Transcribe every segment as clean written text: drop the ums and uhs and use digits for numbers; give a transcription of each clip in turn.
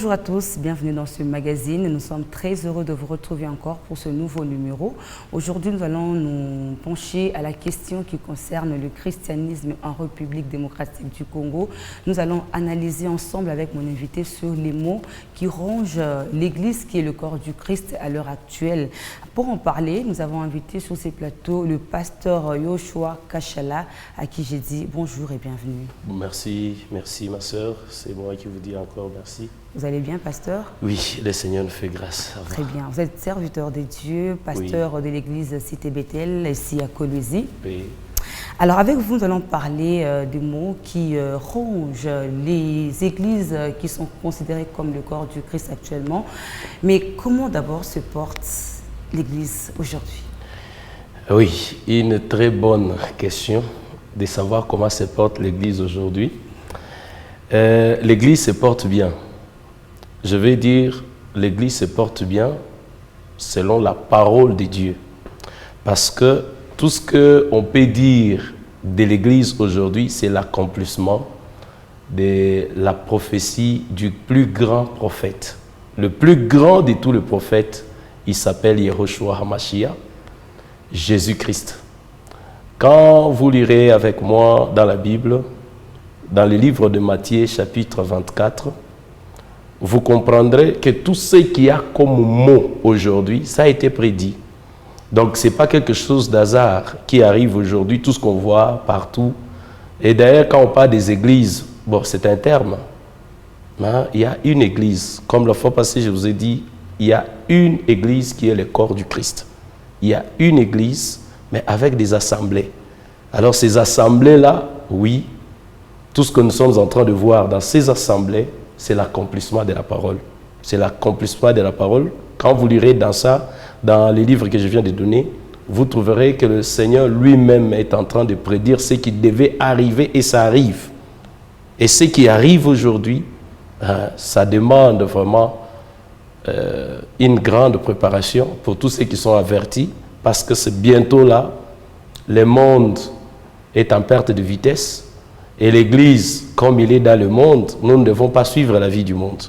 Bonjour à tous, bienvenue dans ce magazine. Nous sommes très heureux de vous retrouver encore pour ce nouveau numéro. Aujourd'hui, nous allons nous pencher à la question qui concerne le christianisme en République démocratique du Congo. Nous allons analyser ensemble avec mon invité sur les mots qui rongent l'Église qui est le corps du Christ à l'heure actuelle. Pour en parler, nous avons invité sur ces plateaux le pasteur Yoshua Kachala, à qui j'ai dit bonjour et bienvenue. Merci ma sœur. C'est moi qui vous dis encore merci. Vous allez bien, pasteur? Oui, le Seigneur nous fait grâce. Très bien. Vous êtes serviteur de Dieu, pasteur de l'église Cité Bethel, ici à Kolwezi. Oui. Alors, avec vous, nous allons parler des mots qui rongent les églises qui sont considérées comme le corps du Christ actuellement. Mais comment d'abord se porte l'église aujourd'hui? Oui, une très bonne question de savoir comment se porte l'église aujourd'hui. L'église se porte bien. Je vais dire, l'église se porte bien selon la parole de Dieu. Parce que tout ce qu'on peut dire de l'église aujourd'hui, c'est l'accomplissement de la prophétie du plus grand prophète. Le plus grand de tous les prophètes, il s'appelle Yehoshua HaMashiach, Jésus-Christ. Quand vous lirez avec moi dans la Bible, dans le livre de Matthieu, chapitre 24, vous comprendrez que tout ce qu'il y a comme mot aujourd'hui, ça a été prédit. Donc, ce n'est pas quelque chose d'hasard qui arrive aujourd'hui, tout ce qu'on voit partout. Et d'ailleurs, quand on parle des églises, bon, c'est un terme. Mais il y a une église. Comme la fois passée, je vous ai dit, il y a une église qui est le corps du Christ. Il y a une église, mais avec des assemblées. Alors, ces assemblées-là, oui, tout ce que nous sommes en train de voir dans ces assemblées, c'est l'accomplissement de la parole. C'est l'accomplissement de la parole. Quand vous lirez dans ça, dans les livres que je viens de donner, vous trouverez que le Seigneur lui-même est en train de prédire ce qui devait arriver et ça arrive. Et ce qui arrive aujourd'hui, ça demande vraiment une grande préparation pour tous ceux qui sont avertis, parce que c'est bientôt là, le monde est en perte de vitesse. Et l'Église, comme il est dans le monde, nous ne devons pas suivre la vie du monde.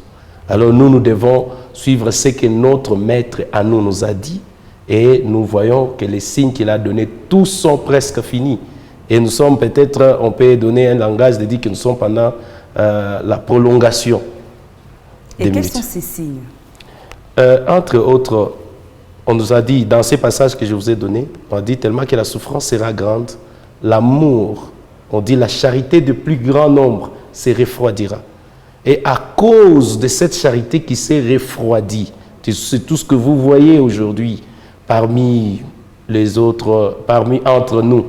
Alors nous devons suivre ce que notre Maître à nous a dit. Et nous voyons que les signes qu'il a donnés, tous sont presque finis. Et nous sommes peut-être, on peut donner un langage de dire que nous sommes pendant la prolongation. Et quels sont ces signes? Entre autres, on nous a dit, dans ces passages que je vous ai donnés, on dit tellement que la souffrance sera grande, l'amour, on dit la charité de plus grand nombre se refroidira. Et à cause de cette charité qui s'est refroidie, c'est tout ce que vous voyez aujourd'hui parmi les autres, entre nous.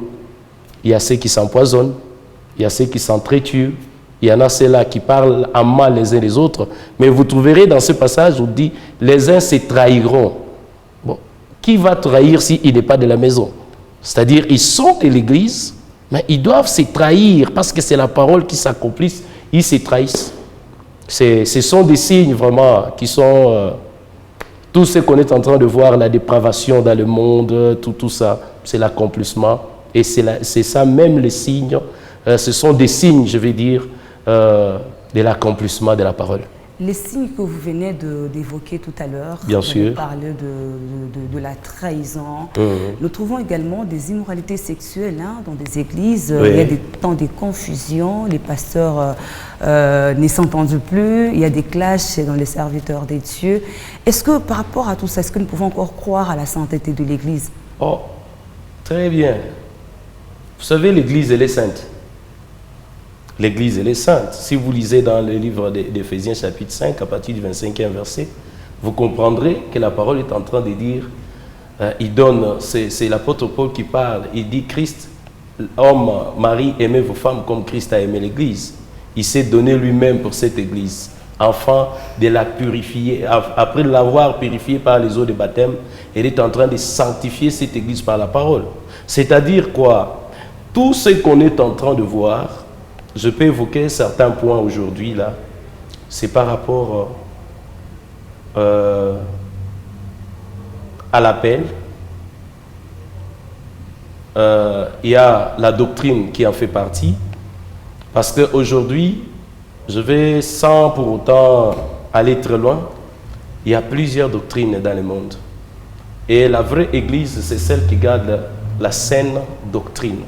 Il y a ceux qui s'empoisonnent, il y a ceux qui s'entretuent, il y en a ceux-là qui parlent en mal les uns les autres. Mais vous trouverez dans ce passage où on dit les uns se trahiront. Bon, qui va trahir s'il n'est pas de la maison? C'est-à-dire ils sont de l'église, mais ils doivent se trahir parce que c'est la parole qui s'accomplisse. Ils se trahissent. Ce sont des signes vraiment qui sont tout ce qu'on est en train de voir, la dépravation dans le monde, tout ça, c'est l'accomplissement. Et c'est ça même les signes. Ce sont des signes, je vais dire, de l'accomplissement de la parole. Les signes que vous venez d'évoquer tout à l'heure, bien sûr, parler de la trahison. Nous trouvons également des immoralités sexuelles dans des églises. Oui. Il y a des temps de confusion, les pasteurs ne s'entendent plus, il y a des clashs dans les serviteurs des dieux. Est-ce que par rapport à tout ça, est-ce que nous pouvons encore croire à la sainteté de l'église? Oh, très bien. Vous savez, l'église, elle est sainte. L'église, elle est sainte. Si vous lisez dans le livre d'Éphésiens chapitre 5, à partir du 25e verset, vous comprendrez que la parole est en train de dire, c'est l'apôtre Paul qui parle, il dit Christ, homme, mari, aimez vos femmes comme Christ a aimé l'église. Il s'est donné lui-même pour cette église, afin de la purifier. Après l'avoir purifiée par les eaux de baptême, il est en train de sanctifier cette église par la parole. C'est-à-dire quoi? Tout ce qu'on est en train de voir, je peux évoquer certains points aujourd'hui, là. C'est par rapport à l'appel. Il y a la doctrine qui en fait partie. Parce qu'aujourd'hui, je vais sans pour autant aller très loin, il y a plusieurs doctrines dans le monde. Et la vraie Église, c'est celle qui garde la saine doctrine.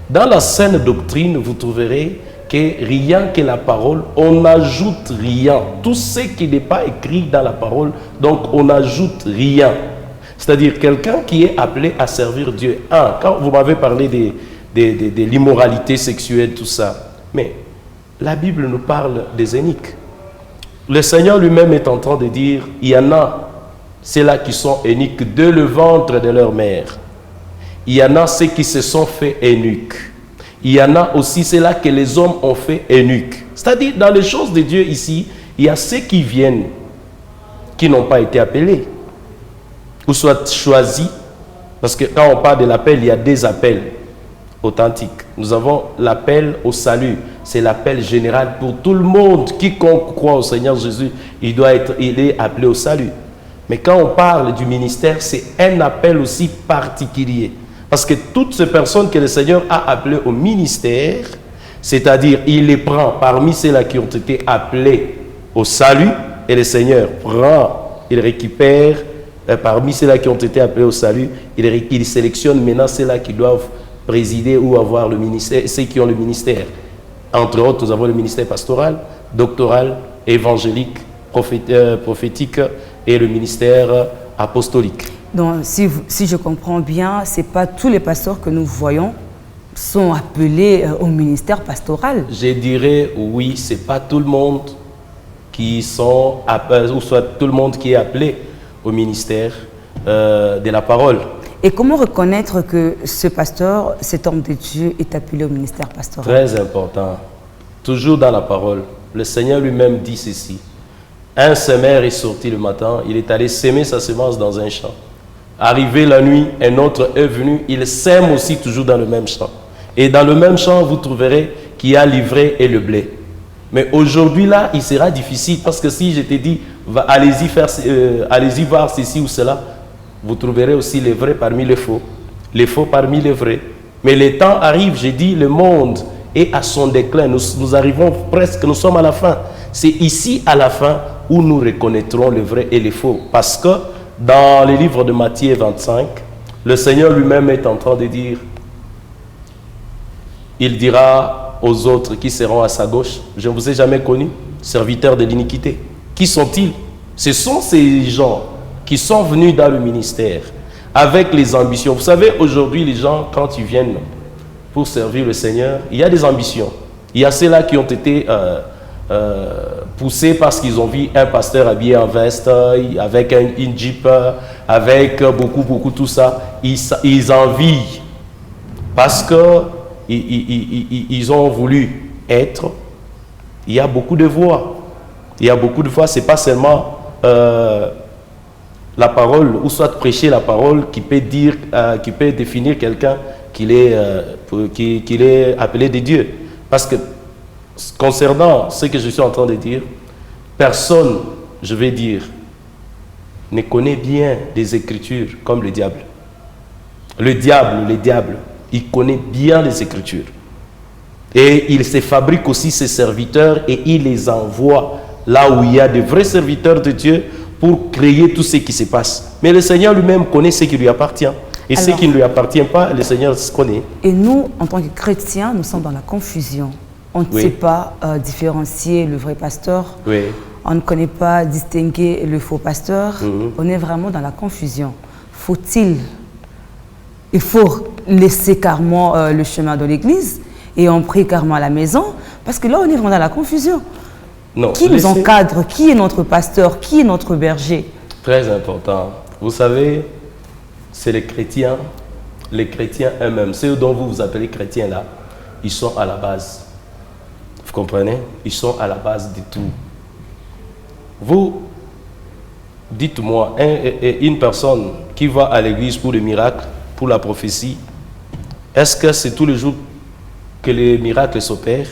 Dans la saine doctrine, vous trouverez que rien que la parole, on n'ajoute rien. Tout ce qui n'est pas écrit dans la parole, donc on n'ajoute rien. C'est-à-dire quelqu'un qui est appelé à servir Dieu. Quand vous m'avez parlé de l'immoralité sexuelle, tout ça, mais la Bible nous parle des eunuques. Le Seigneur lui-même est en train de dire, il y en a, ceux-là qui sont eunuques de le ventre de leur mère. Il y en a ceux qui se sont fait eunuques. Il y en a aussi ceux-là que les hommes ont fait eunuques. C'est-à-dire, dans les choses de Dieu ici, il y a ceux qui viennent, qui n'ont pas été appelés, ou soit choisis, parce que quand on parle de l'appel, il y a des appels authentiques. Nous avons l'appel au salut, c'est l'appel général pour tout le monde. Quiconque croit au Seigneur Jésus, il est appelé au salut. Mais quand on parle du ministère, c'est un appel aussi particulier. Parce que toutes ces personnes que le Seigneur a appelées au ministère, c'est-à-dire il les prend parmi ceux-là qui ont été appelés au salut, et le Seigneur prend, il récupère parmi ceux-là qui ont été appelés au salut, il sélectionne maintenant ceux-là qui doivent présider ou avoir le ministère, ceux qui ont le ministère. Entre autres, nous avons le ministère pastoral, doctoral, évangélique, prophétique et le ministère apostolique. Donc, si je comprends bien, ce n'est pas tous les pasteurs que nous voyons sont appelés au ministère pastoral. Je dirais oui, ce n'est pas tout le monde qui sont, ou soit tout le monde qui est appelé au ministère de la parole. Et comment reconnaître que ce pasteur, cet homme de Dieu, est appelé au ministère pastoral? Très important. Toujours dans la parole. Le Seigneur lui-même dit ceci. Un semeur est sorti le matin, il est allé s'aimer sa semence dans un champ. Arrivé la nuit, un autre est venu, il sème aussi toujours dans le même champ. Et dans le même champ, vous trouverez qu'il y a l'ivraie et le blé. Mais aujourd'hui, là, il sera difficile parce que si je te dis, allez-y voir ceci ou cela, vous trouverez aussi les vrais parmi les faux parmi les vrais. Mais le temps arrive, j'ai dit, le monde est à son déclin. Nous arrivons presque, nous sommes à la fin. C'est ici, à la fin, où nous reconnaîtrons le vrai et le faux. Parce que dans le livre de Matthieu 25, le Seigneur lui-même est en train de dire, il dira aux autres qui seront à sa gauche, je ne vous ai jamais connu, serviteurs de l'iniquité. Qui sont-ils? Ce sont ces gens qui sont venus dans le ministère avec les ambitions. Vous savez, aujourd'hui, les gens, quand ils viennent pour servir le Seigneur, il y a des ambitions. Il y a ceux-là qui ont été poussés parce qu'ils ont vu un pasteur habillé en veste, avec une jeep, avec beaucoup, tout ça. Ils envient parce qu'ils ont voulu être. Il y a beaucoup de voix. Il y a beaucoup de voix. Ce n'est pas seulement la parole, ou soit prêcher la parole qui peut dire, qui peut définir quelqu'un qu'il est appelé de Dieu. Parce que concernant ce que je suis en train de dire, personne, je vais dire, ne connaît bien les Écritures comme le diable. Le diable, il connaît bien les Écritures. Et il se fabrique aussi ses serviteurs et il les envoie là où il y a de vrais serviteurs de Dieu pour créer tout ce qui se passe. Mais le Seigneur lui-même connaît ce qui lui appartient. Et ce qui ne lui appartient pas, le Seigneur se connaît. Et nous, en tant que chrétiens, nous sommes dans la confusion. On ne sait pas différencier le vrai pasteur. Oui. On ne connaît pas distinguer le faux pasteur. On est vraiment dans la confusion. Il faut laisser carrément le chemin de l'église et on prie carrément à la maison, parce que là, on est vraiment dans la confusion. Non, qui nous encadre? Qui est notre pasteur? Qui est notre berger? Très important. Vous savez, c'est les chrétiens eux-mêmes, ceux dont vous vous appelez chrétiens là, ils sont à la base. Vous comprenez? Ils sont à la base de tout. Vous, dites-moi, une personne qui va à l'église pour le miracle, pour la prophétie, est-ce que c'est tous les jours que les miracles s'opèrent?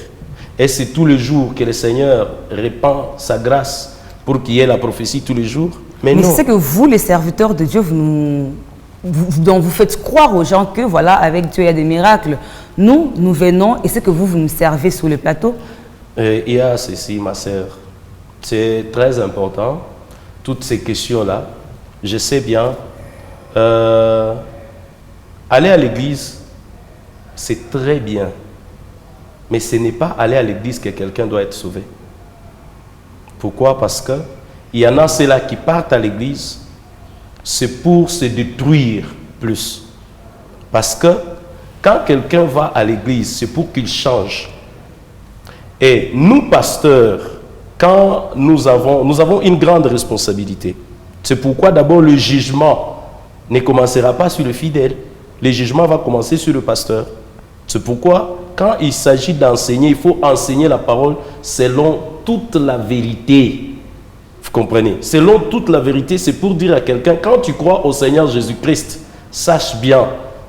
Et c'est tous les jours que le Seigneur répand sa grâce pour qu'il y ait la prophétie tous les jours? Mais non. C'est que vous, les serviteurs de Dieu, dont vous faites croire aux gens que voilà, avec Dieu il y a des miracles. Nous venons et c'est que vous nous servez sur le plateau. Il y a ceci, ma sœur. C'est très important, toutes ces questions-là. Je sais bien, aller à l'église, c'est très bien. Mais ce n'est pas aller à l'église que quelqu'un doit être sauvé. Pourquoi? Parce que il y en a ceux-là qui partent à l'église, c'est pour se détruire plus. Parce que quand quelqu'un va à l'église, c'est pour qu'il change. Et nous, pasteurs, quand nous avons une grande responsabilité. C'est pourquoi d'abord le jugement ne commencera pas sur le fidèle. Le jugement va commencer sur le pasteur. C'est pourquoi quand il s'agit d'enseigner, il faut enseigner la parole selon toute la vérité. Vous comprenez? Selon toute la vérité, c'est pour dire à quelqu'un, quand tu crois au Seigneur Jésus-Christ, sache bien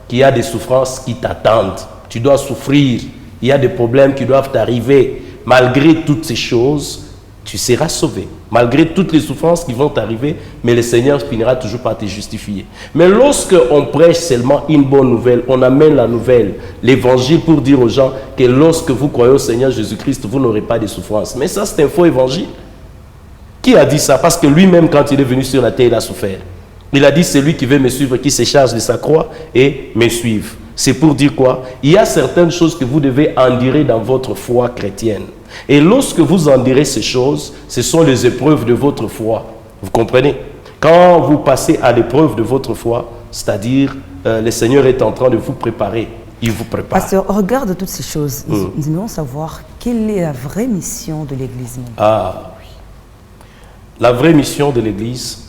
qu'il y a des souffrances qui t'attendent. Tu dois souffrir. Il y a des problèmes qui doivent t'arriver. Malgré toutes ces choses, tu seras sauvé. Malgré toutes les souffrances qui vont t'arriver, mais le Seigneur finira toujours par te justifier. Mais lorsque on prêche seulement une bonne nouvelle, on amène la nouvelle, l'évangile pour dire aux gens que lorsque vous croyez au Seigneur Jésus-Christ, vous n'aurez pas de souffrance. Mais ça, c'est un faux évangile. Qui a dit ça? Parce que lui-même, quand il est venu sur la terre, il a souffert. Il a dit, c'est lui qui veut me suivre, qui se charge de sa croix et me suivre. C'est pour dire quoi? Il y a certaines choses que vous devez endurer dans votre foi chrétienne. Et lorsque vous endurez ces choses, ce sont les épreuves de votre foi. Vous comprenez? Quand vous passez à l'épreuve de votre foi, c'est-à-dire le Seigneur est en train de vous préparer. Il vous prépare. Pasteur, au regard de toutes ces choses, nous aimerions savoir quelle est la vraie mission de l'Église. Ah oui. La vraie mission de l'Église,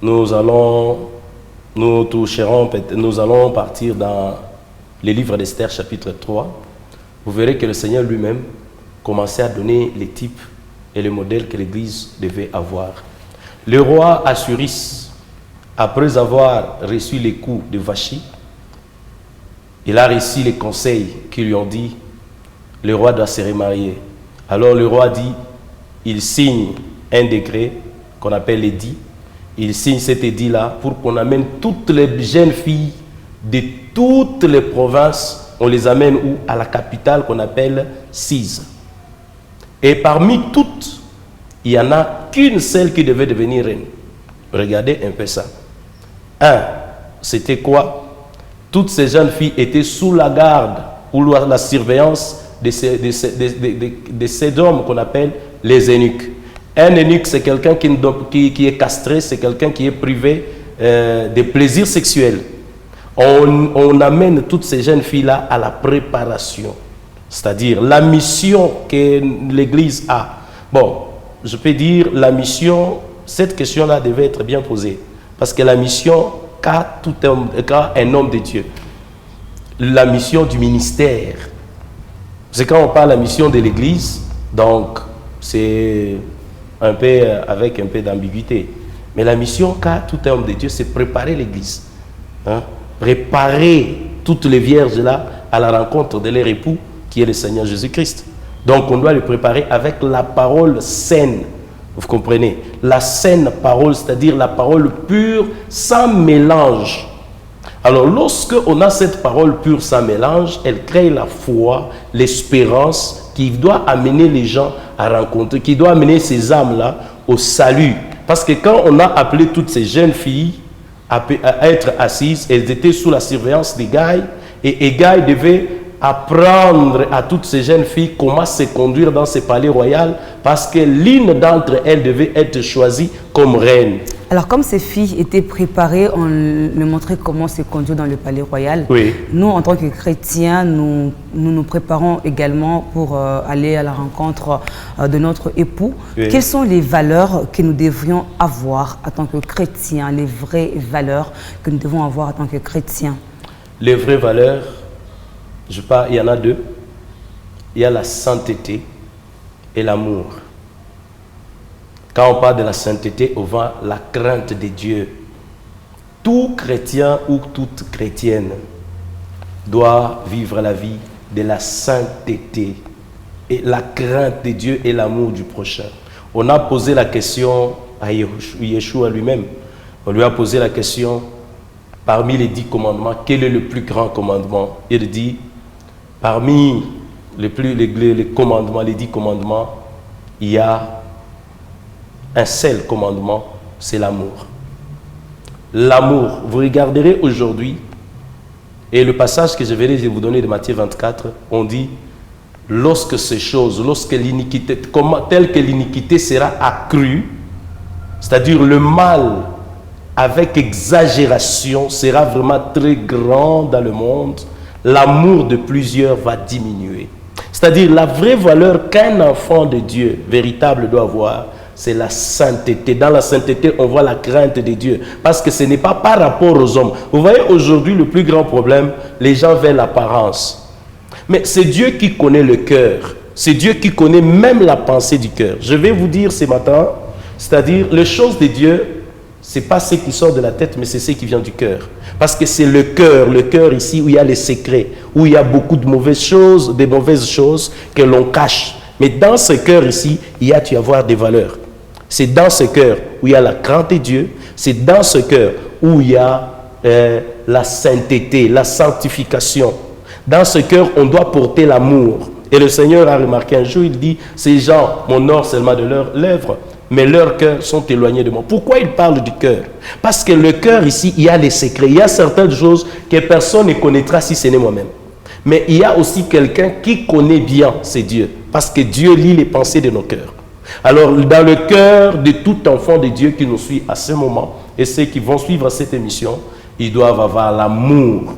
nous allons partir dans les livres d'Esther chapitre 3. Vous verrez que le Seigneur lui-même commençait à donner les types et les modèles que l'Église devait avoir. Le roi Assuris, après avoir reçu les coups de Vachi, il a reçu les conseils qui lui ont dit le roi doit se remarier. Alors le roi dit, il signe un décret qu'on appelle l'édit. Il signe cet édit-là pour qu'on amène toutes les jeunes filles de toutes les provinces. On les amène où? À la capitale qu'on appelle Cise. Et parmi toutes, il n'y en a qu'une seule qui devait devenir reine. Regardez un peu ça. C'était quoi? Toutes ces jeunes filles étaient sous la garde ou la surveillance de ces hommes qu'on appelle les eunuques. Un eunuque, c'est quelqu'un qui est castré, c'est quelqu'un qui est privé des plaisirs sexuels. On amène toutes ces jeunes filles-là à la préparation, c'est-à-dire la mission que l'Église a. Bon, je peux dire la mission, cette question-là devait être bien posée, parce que la mission qu'a un homme de Dieu, la mission du ministère, c'est quand on parle de la mission de l'Église, donc c'est un peu avec un peu d'ambiguïté. Mais la mission qu'a tout homme de Dieu, c'est préparer l'Église. Préparer toutes les vierges là à la rencontre de leur époux qui est le Seigneur Jésus-Christ. Donc on doit les préparer avec la parole saine. Vous comprenez? La saine parole, c'est-à-dire la parole pure, sans mélange. Alors lorsque on a cette parole pure sans mélange, elle crée la foi, l'espérance qui doit amener les gens à rencontrer, qui doit amener ces âmes-là au salut. Parce que quand on a appelé toutes ces jeunes filles à être assises, elles étaient sous la surveillance d'Hégai, et Hégai devait apprendre à toutes ces jeunes filles comment se conduire dans ce palais royal, parce que l'une d'entre elles devait être choisie comme reine. Alors, comme ces filles étaient préparées, on leur montrait comment se conduire dans le palais royal. Oui. Nous, en tant que chrétiens, nous préparons également pour aller à la rencontre de notre époux. Oui. Quelles sont les valeurs que nous devrions avoir en tant que chrétiens, les vraies valeurs que nous devons avoir en tant que chrétiens? Les vraies valeurs, il y en a deux. Il y a la sainteté et l'amour. Quand on parle de la sainteté, on voit la crainte de Dieu. Tout chrétien ou toute chrétienne doit vivre la vie de la sainteté et la crainte de Dieu et l'amour du prochain. On a posé la question à Yeshua lui-même. On lui a posé la question, parmi les 10 commandements, quel est le plus grand commandement? Il dit, parmi les 10 commandements, il il y a un seul commandement, c'est l'amour. L'amour, vous regarderez aujourd'hui, et le passage que je vais vous donner de Matthieu 24, on dit, lorsque ces choses, lorsque l'iniquité, telle que l'iniquité sera accrue, c'est-à-dire le mal avec exagération sera vraiment très grand dans le monde, l'amour de plusieurs va diminuer. C'est-à-dire la vraie valeur qu'un enfant de Dieu véritable doit avoir, c'est la sainteté. Dans la sainteté, on voit la crainte de Dieu. Parce que ce n'est pas par rapport aux hommes. Vous voyez, aujourd'hui, le plus grand problème, les gens veulent l'apparence. Mais c'est Dieu qui connaît le cœur. C'est Dieu qui connaît même la pensée du cœur. Je vais vous dire ce matin, c'est-à-dire, les choses de Dieu, ce n'est pas ce qui sort de la tête, mais c'est ce qui vient du cœur. Parce que c'est le cœur ici, où il y a les secrets, où il y a beaucoup de mauvaises choses que l'on cache. Mais dans ce cœur ici, tu vas voir des valeurs. C'est dans ce cœur où il y a la crainte de Dieu. C'est dans ce cœur où il y a la sainteté, la sanctification. Dans ce cœur, on doit porter l'amour. Et le Seigneur a remarqué un jour, il dit, ces gens m'honorent seulement de leurs lèvres, mais leurs cœurs sont éloignés de moi. Pourquoi il parle du cœur? Parce que le cœur ici, il y a les secrets. Il y a certaines choses que personne ne connaîtra si ce n'est moi-même. Mais il y a aussi quelqu'un qui connaît bien, c'est Dieu. Parce que Dieu lit les pensées de nos cœurs. Alors, dans le cœur de tout enfant de Dieu qui nous suit à ce moment, et ceux qui vont suivre cette émission, ils doivent avoir l'amour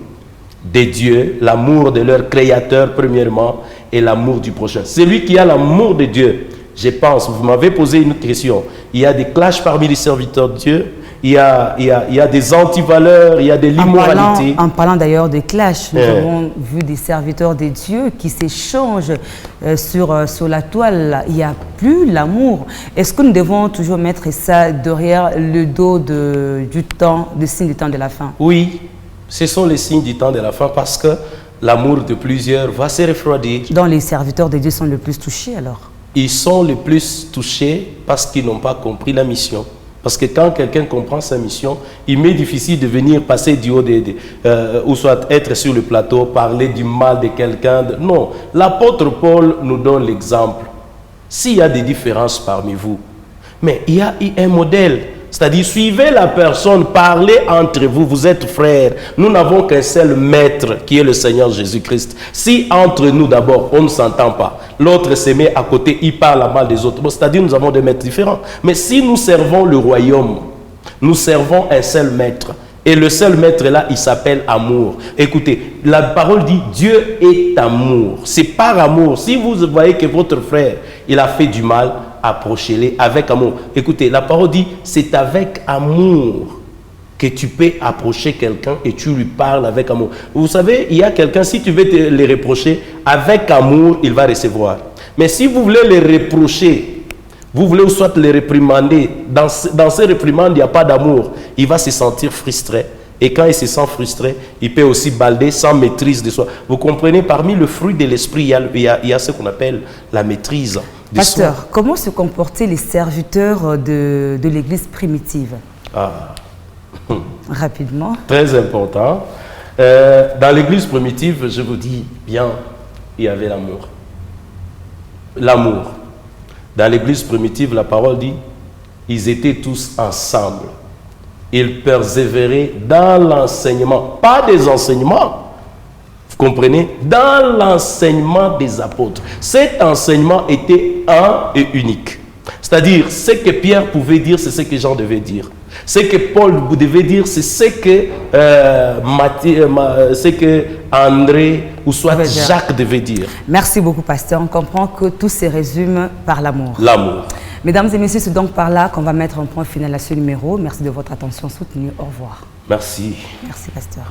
de Dieu, l'amour de leur Créateur premièrement, et l'amour du prochain. Celui qui a l'amour de Dieu, je pense, vous m'avez posé une question, il y a des clashs parmi les serviteurs de Dieu, il y a des antivaleurs, il y a de l'immoralité. En parlant d'ailleurs de clash, nous avons vu des serviteurs de Dieu qui s'échangent sur la toile. Il n'y a plus l'amour. Est-ce que nous devons toujours mettre ça derrière le dos du signe du temps de la fin? Oui, ce sont les signes du temps de la fin parce que l'amour de plusieurs va se refroidir. Donc les serviteurs de Dieu sont le plus touchés alors? Ils sont le plus touchés parce qu'ils n'ont pas compris la mission. Parce que quand quelqu'un comprend sa mission, il m'est difficile de venir passer du haut ou soit être sur le plateau, parler du mal de quelqu'un. Non, l'apôtre Paul nous donne l'exemple. S'il y a des différences parmi vous, mais il y a un modèle. C'est-à-dire, suivez la personne, parlez entre vous, vous êtes frères. Nous n'avons qu'un seul maître qui est le Seigneur Jésus-Christ. Si entre nous d'abord, on ne s'entend pas, l'autre se met à côté, il parle à mal des autres. Bon, c'est-à-dire, nous avons des maîtres différents. Mais si nous servons le royaume, nous servons un seul maître. Et le seul maître là, il s'appelle amour. Écoutez, la parole dit Dieu est amour. C'est par amour. Si vous voyez que votre frère, il a fait du mal, approchez-les avec amour. Écoutez, la parole dit, c'est avec amour que tu peux approcher quelqu'un et tu lui parles avec amour. Vous savez, il y a quelqu'un, si tu veux les reprocher, avec amour, il va recevoir. Mais si vous voulez les reprocher, vous voulez ou soit les réprimander, dans ces réprimandes, il n'y a pas d'amour. Il va se sentir frustré. Et quand il se sent frustré, il peut aussi balder sans maîtrise de soi. Vous comprenez, parmi le fruit de l'esprit, il y a ce qu'on appelle la maîtrise. Pasteur, comment se comportaient les serviteurs de l'église primitive? Rapidement. Très important. Dans l'église primitive, je vous dis bien, il y avait l'amour. L'amour. Dans l'église primitive, la parole dit, ils étaient tous ensemble. Ils persévéraient dans l'enseignement, pas des enseignements, vous comprenez, dans l'enseignement des apôtres. Cet enseignement était un et unique. C'est-à-dire, ce que Pierre pouvait dire, c'est ce que Jean devait dire. Ce que Paul devait dire, c'est ce que André ou soit Jacques devait dire. Merci beaucoup, pasteur. On comprend que tout se résume par l'amour. L'amour. Mesdames et messieurs, c'est donc par là qu'on va mettre un point final à ce numéro. Merci de votre attention soutenue. Au revoir. Merci. Merci, pasteur.